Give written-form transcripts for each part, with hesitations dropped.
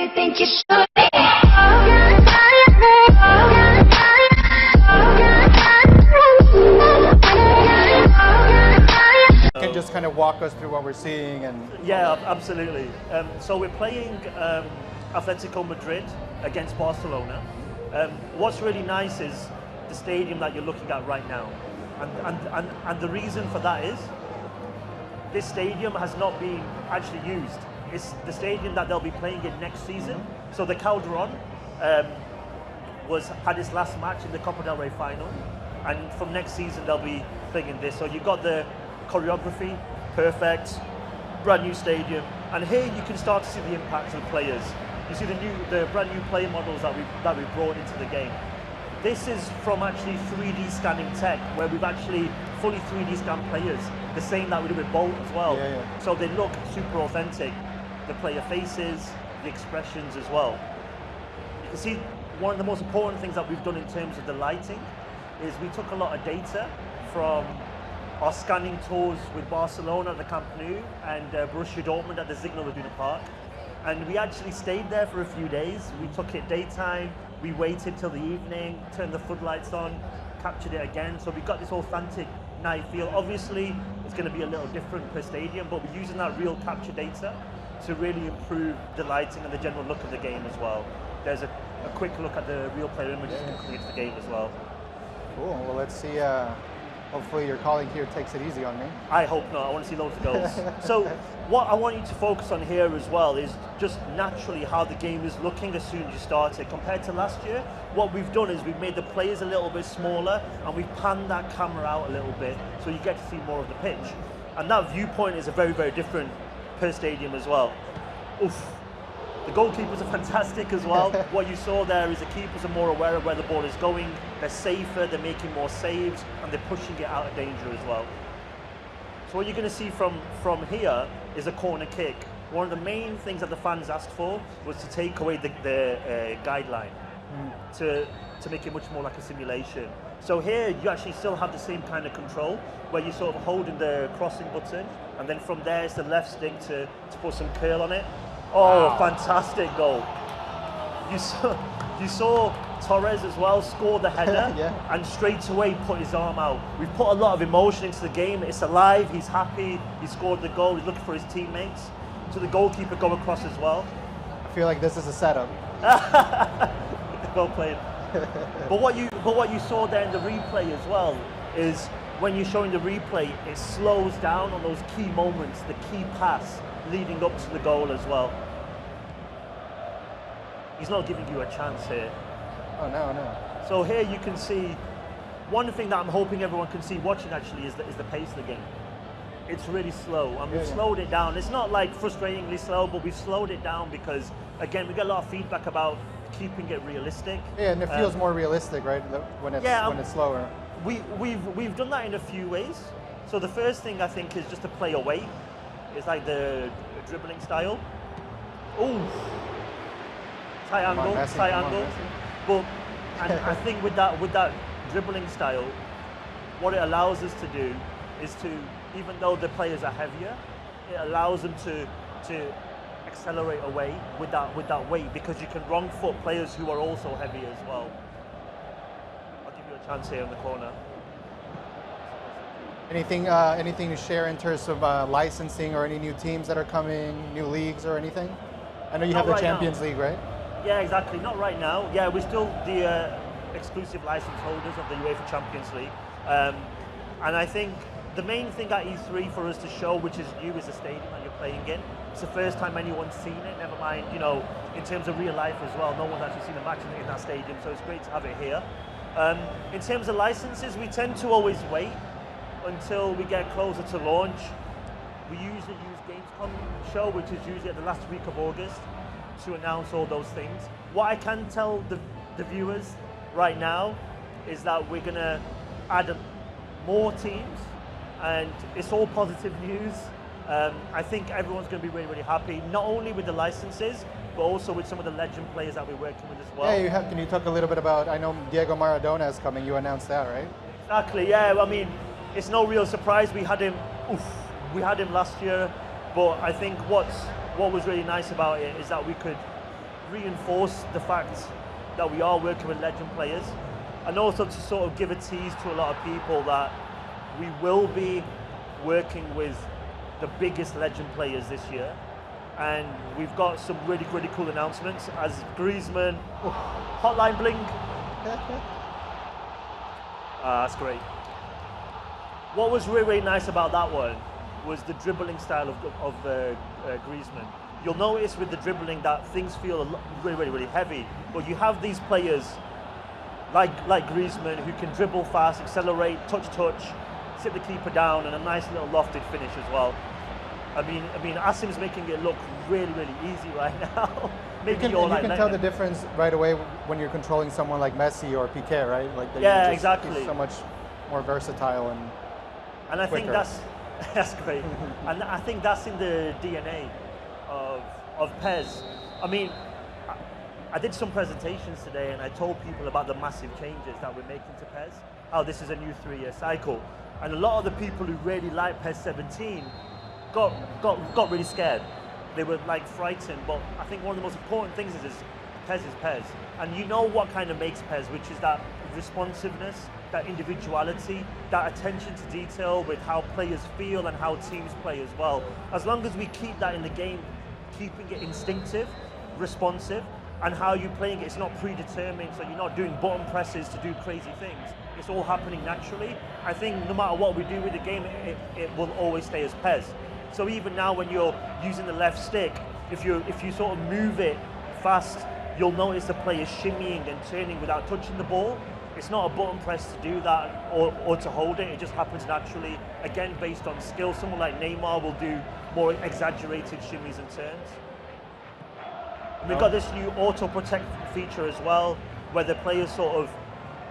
you think you should be. Can just kind of walk us through what we're seeing and... Yeah, absolutely. So we're playing Atletico Madrid against Barcelona. What's really nice is the stadium that you're looking at right now. And the reason for that is this stadium has not been actually used. It's the stadium that they'll be playing in next season. So the Calderon had its last match in the Copa del Rey final, and from next season they'll be playing in this. So you've got the choreography, perfect, brand new stadium, and here you can start to see the impact of the players. You see the brand new play models that we brought into the game. This is from actually 3D scanning tech, where we've actually fully 3D scanned players, the same that we did with Bolt as well. Yeah, yeah. So they look super authentic. The player faces, the expressions as well. You can see one of the most important things that we've done in terms of the lighting is we took a lot of data from our scanning tours with Barcelona at the Camp Nou and Borussia Dortmund at the Signal Iduna Park. And we actually stayed there for a few days. We took it daytime, we waited till the evening, turned the floodlights on, captured it again. So we got this authentic night feel. Obviously, it's going to be a little different per stadium, but we're using that real capture data to really improve the lighting and the general look of the game as well. There's a quick look at the real player images coming into the game as well. Cool, well let's see, hopefully your colleague here takes it easy on me. I hope not, I want to see loads of goals. So what I want you to focus on here as well is just naturally how the game is looking as soon as you start it. Compared to last year, what we've done is we've made the players a little bit smaller and we've panned that camera out a little bit so you get to see more of the pitch. And that viewpoint is a very, very different per stadium as well. Oof. The goalkeepers are fantastic as well. What you saw there is the keepers are more aware of where the ball is going, they're safer, they're making more saves, and they're pushing it out of danger as well. So what you're going to see from here is a corner kick. One of the main things that the fans asked for was to take away the guideline, to make it much more like a simulation. So here you actually still have the same kind of control, where you're sort of holding the crossing button, and then from there it's the left stick to put some curl on it. Oh, wow. Fantastic goal. You saw Torres as well score the header yeah. and straight away put his arm out. We've put a lot of emotion into the game. It's alive, he's happy, he scored the goal, he's looking for his teammates. So the goalkeeper go across as well. I feel like this is a setup. Well played. But what you saw there in the replay as well is when you're showing the replay, it slows down on those key moments, the key pass leading up to the goal as well. He's not giving you a chance here. Oh no. So here you can see, one thing that I'm hoping everyone can see watching actually is the pace of the game. It's really slow, and we've slowed it down. It's not like frustratingly slow, but we've slowed it down because, again, we get a lot of feedback about keeping it realistic. Yeah, and it feels more realistic, right? When it's slower. We've done that in a few ways. So the first thing I think is just to play away. It's like the dribbling style. Ooh, tight angle. But I think with that dribbling style, what it allows us to do is to, even though the players are heavier, it allows them to accelerate away with that weight, because you can wrong foot players who are also heavy as well. I'll give you a chance here in the corner. Anything to share in terms of licensing or any new teams that are coming, new leagues or anything? I know you have the Champions League, right? Yeah, exactly. Not right now. Yeah, we're still the exclusive license holders of the UEFA Champions League. And I think the main thing at E3 for us to show, which is new, is the stadium that you're playing in. It's the first time anyone's seen it, never mind, you know, in terms of real life as well. No one's actually seen a match in that stadium, so it's great to have it here. In terms of licenses, we tend to always wait until we get closer to launch. We usually use Gamescom show, which is usually at the last week of August, to announce all those things. What I can tell the viewers right now is that we're gonna add more teams, and it's all positive news. I think everyone's going to be really, really happy, not only with the licenses, but also with some of the legend players that we're working with as well. Yeah, can you talk a little bit about, I know Diego Maradona is coming, you announced that, right? Exactly, yeah, I mean, it's no real surprise. We had him last year, but I think what was really nice about it is that we could reinforce the fact that we are working with legend players, and also to sort of give a tease to a lot of people that we will be working with the biggest legend players this year. And we've got some really, really cool announcements as Griezmann, hotline bling. That's great. What was really, really nice about that one was the dribbling style of Griezmann. You'll notice with the dribbling that things feel really, really, really heavy, but you have these players like Griezmann who can dribble fast, accelerate, touch, sit the keeper down, and a nice little lofted finish as well. I mean, Asim's making it look really, really easy right now. You can tell the difference right away when you're controlling someone like Messi or Piqué, right? Like exactly. He's so much more versatile and I quicker. think that's great. And I think that's in the DNA of PES. I mean, I did some presentations today and I told people about the massive changes that we're making to PES, how this is a new 3-year cycle. And a lot of the people who really like PES 17 got really scared. They were like frightened, but I think one of the most important things is PES is PES. And you know what kind of makes PES, which is that responsiveness, that individuality, that attention to detail with how players feel and how teams play as well. As long as we keep that in the game, keeping it instinctive, responsive, and how you're playing it, it's not predetermined, so you're not doing button presses to do crazy things. It's all happening naturally. I think no matter what we do with the game, it will always stay as PES. So even now when you're using the left stick, if you sort of move it fast, you'll notice the player shimmying and turning without touching the ball. It's not a button press to do that or to hold it, it just happens naturally, again based on skill. Someone like Neymar will do more exaggerated shimmies and turns. And we've got this new auto protect feature as well, where the players sort of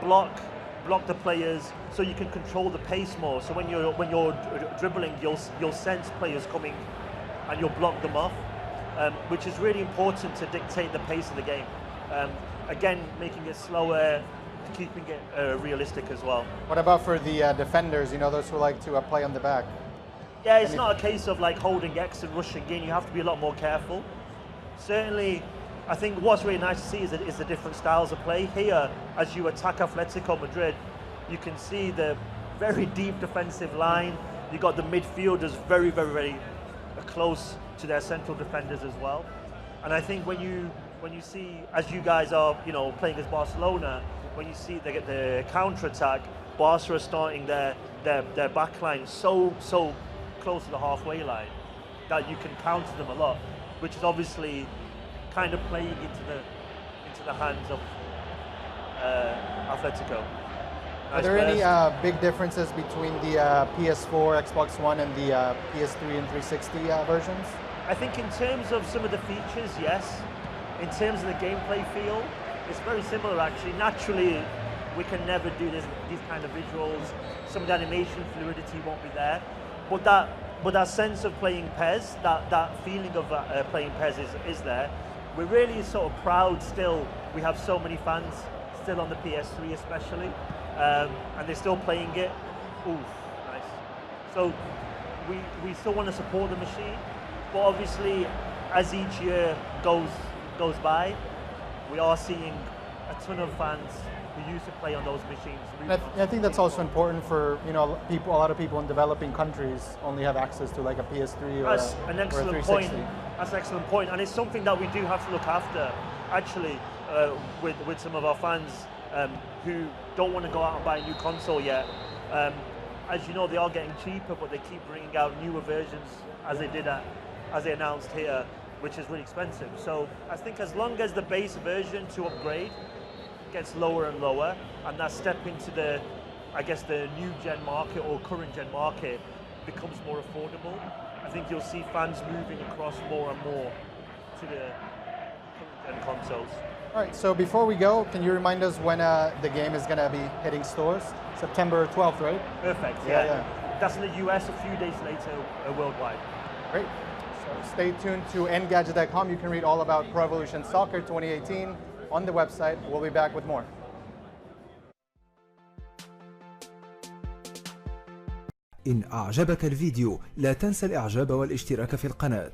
block the players so you can control the pace more. So when you're dribbling, you'll sense players coming and you'll block them off, which is really important to dictate the pace of the game. Again, making it slower, keeping it realistic as well. What about for the defenders, you know, those who like to play on the back? Yeah, it's not a case of like holding X and rushing in. You have to be a lot more careful. Certainly, I think what's really nice to see is the different styles of play. Here, as you attack Atletico Madrid, you can see the very deep defensive line. You got the midfielders very, very, very close to their central defenders as well. And I think when you see, as you guys are, you know, playing as Barcelona, when you see they get the counter attack, Barca are starting their back line so close to the halfway line that you can counter them a lot, which is obviously kind of playing into the hands of Atletico. Are there any big differences between the PS4, Xbox One, and the PS3 and 360 versions? I think in terms of some of the features, yes. In terms of the gameplay feel, it's very similar actually. Naturally, we can never do these kind of visuals. Some of the animation fluidity won't be there, but that sense of playing PES, that feeling of playing PES is there. We're really sort of proud still. We have so many fans still on the PS3 especially, and they're still playing it. Ooh, nice. So we still want to support the machine, but obviously as each year goes by, we are seeing a ton of fans who used to play on those machines. I think that's also important for, you know, a lot of people in developing countries only have access to like a PS3 or That's an excellent point. That's an excellent point, and it's something that we do have to look after, actually, with some of our fans who don't want to go out and buy a new console yet. As you know, they are getting cheaper, but they keep bringing out newer versions, as they announced here, which is really expensive. So I think as long as the base version to upgrade gets lower and lower, and that step into the new gen market or current gen market becomes more affordable, I think you'll see fans moving across more and more to the current gen consoles. All right, so before we go, can you remind us when the game is going to be hitting stores? September 12th, right? Perfect, yeah. That's in the US, a few days later worldwide. Great. So stay tuned to Engadget.com. You can read all about Pro Evolution Soccer 2018 on the website. We'll be back with more. إن أعجبك الفيديو لا تنسى الإعجاب والاشتراك في القناة.